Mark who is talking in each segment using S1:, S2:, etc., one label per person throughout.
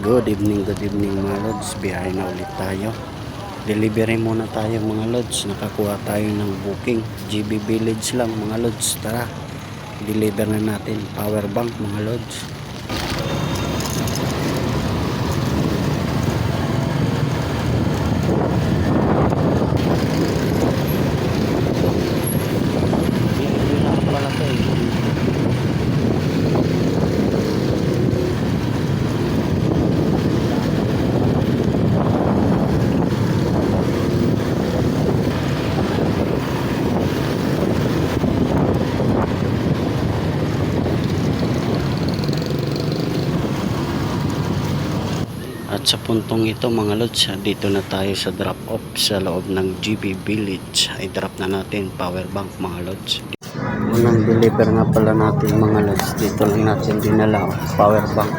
S1: Good evening mga lods. Biyahe na ulit tayo. Delivery muna tayo mga lods. Nakakuha tayo ng booking. GB Village lang mga lods. Tara, deliver na natin power bank mga lods. At sa puntong ito mga lods, dito na tayo sa drop off sa loob ng GB Village. Ay drop na natin power bank mga lods. Unang deliver nga pala natin mga lods. Dito lang natin dinala power bank.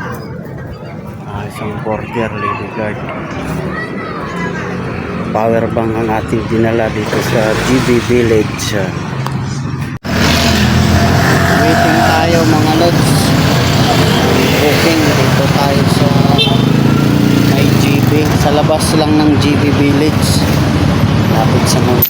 S1: Isang border lady guard. Power bank ang ating dinala dito sa GB Village. Waiting tayo mga lods. Booking dito tayo sa GB, sa labas lang ng GB Village, lapit sa mall.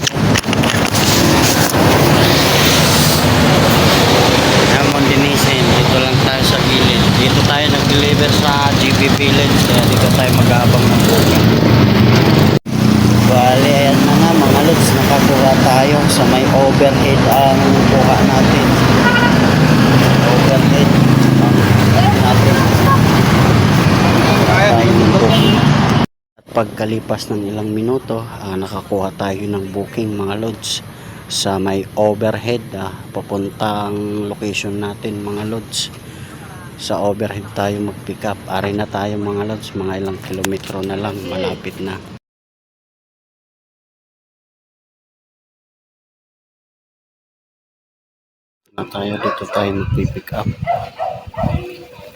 S1: Diamond Dinisin, dito lang tayo sa gilid. Dito tayo nag-deliver sa GB Village, kaya dito tayo mag-aabang ng booking. Bali, ayan na nga mga lods, nakakuha tayo sa may overhead ang kuha natin. Overhead natin. Pagkalipas ng ilang minuto, nakakuha tayo ng booking mga lods sa may overhead, papuntang location natin mga lods. Sa overhead tayo mag pick up. Ari na tayo mga lods, mga ilang kilometro na lang, malapit na. Dito tayo mag pick up.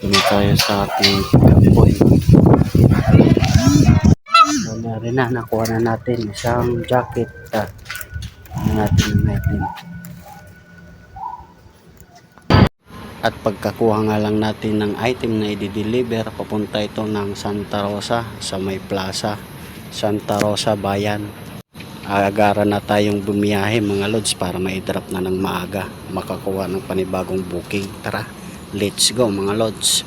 S1: Dito tayo sa ating pick up point. Rin na, nakuha na natin isang jacket natin. At pagkakuha nga lang natin ng item na i-deliver, papunta ito ng Santa Rosa sa may plaza Santa Rosa Bayan. Agaran na tayong bumiyahe mga lods para ma-drop na ng maaga, makakuha ng panibagong booking. Tara, let's go mga lods.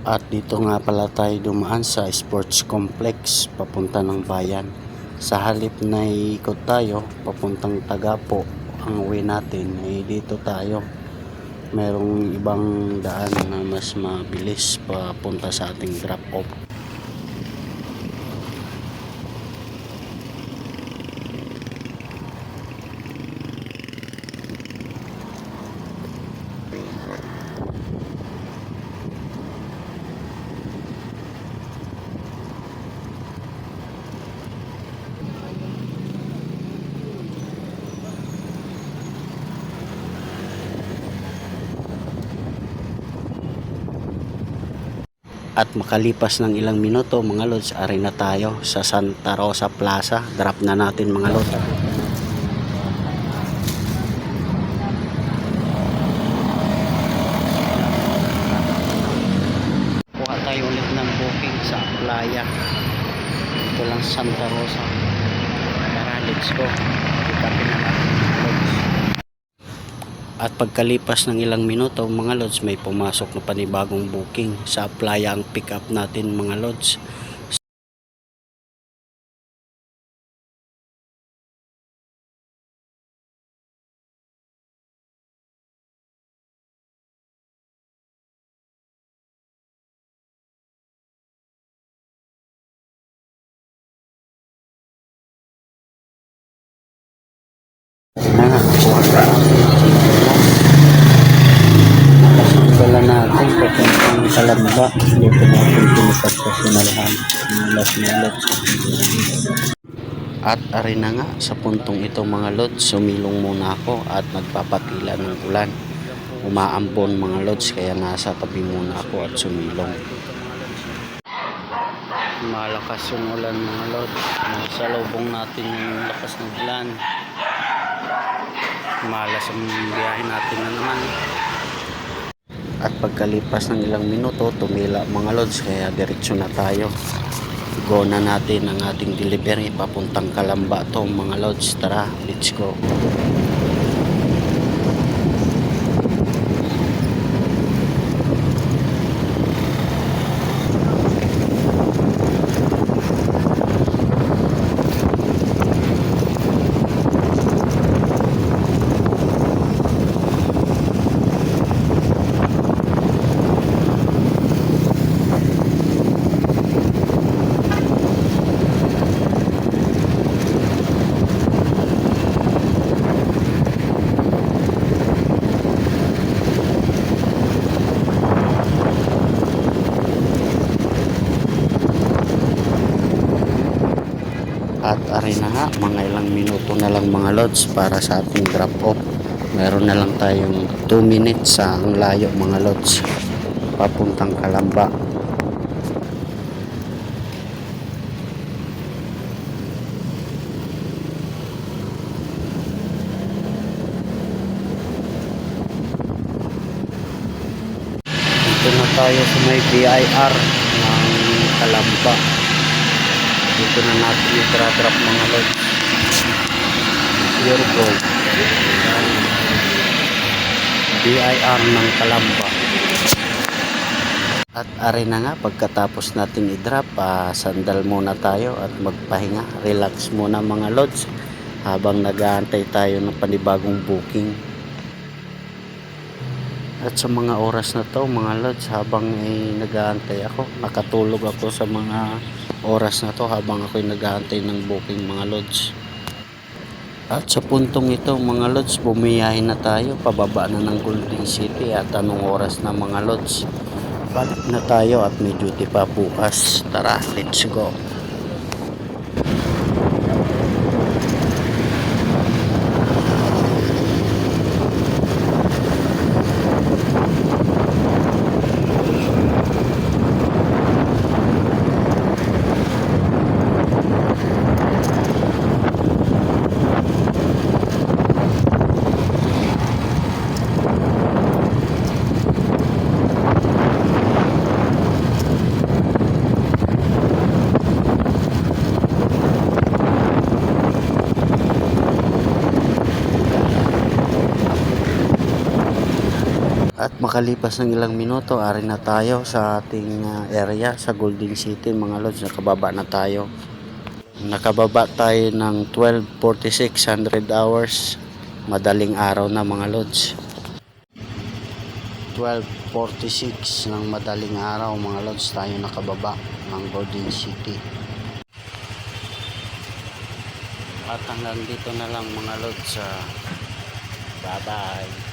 S1: At dito nga pala tayo dumaan sa sports complex papunta ng bayan. Sa halip na ikot tayo papuntang Tagapo, ang uwi natin ay dito tayo. Merong ibang daan na mas mabilis papunta sa ating drop off. At makalipas ng ilang minuto mga lods, ari na tayo sa Santa Rosa Plaza. Drop na natin mga lods. Kuha tayo ulit ng booking sa playa. Ito lang Santa Rosa. Tara, let's go. Ikapin na natin mga lods. At pagkalipas ng ilang minuto mga lods, may pumasok na panibagong booking sa playa ang pick up natin mga lods. Dala natin papuntang Kalamba. Dito natin pinipas sa sinalahan. Malas. At ari na nga, sa puntong ito mga lods, sumilong muna ako at nagpapatila ng ulan. Umaambon mga lods, kaya nasa tabi muna ako at sumilong. Malakas yung ulan mga lods. Nasa lubong natin yung lakas ng ulan. Malas ang biyahe natin na naman. At pagkalipas ng ilang minuto, tumila mga lods, kaya diretso na tayo. Go na natin ang ating delivery papuntang Calamba to mga lods. Tara, let's go. At ari na nga, mga ilang minuto na lang mga lods para sa ating drop off. Meron na lang tayong 2 minutes sa ang layo mga lods papuntang Calamba. Dito na tayo sa may BIR ng Calamba. Dito na natin i-drop mga lods. Here go. BIR ng Calamba. At ari na nga, pagkatapos natin i-drop, sandal muna tayo at magpahinga. Relax muna mga lods habang nag-aantay tayo ng panibagong booking. At sa mga oras na to mga lods, habang nag-aantay ako, nakatulog ako sa mga oras na to habang ako'y nag-aantay ng booking mga lods. At sa puntong ito mga lods, bumiyahin na tayo pababa na ng Golden City. At anong oras na mga lods, balik na tayo at may duty pa bukas. Tara, let's go. At makalipas ng ilang minuto, ari na tayo sa ating area sa Golden City mga lods. Nakababa na tayo. Nakababa tayo ng 12:46, 100 hours. Madaling araw na mga lods. 12:46 ng madaling araw mga lods, tayo nakababa ng Golden City. At hanggang dito na lang mga lods. Bye bye.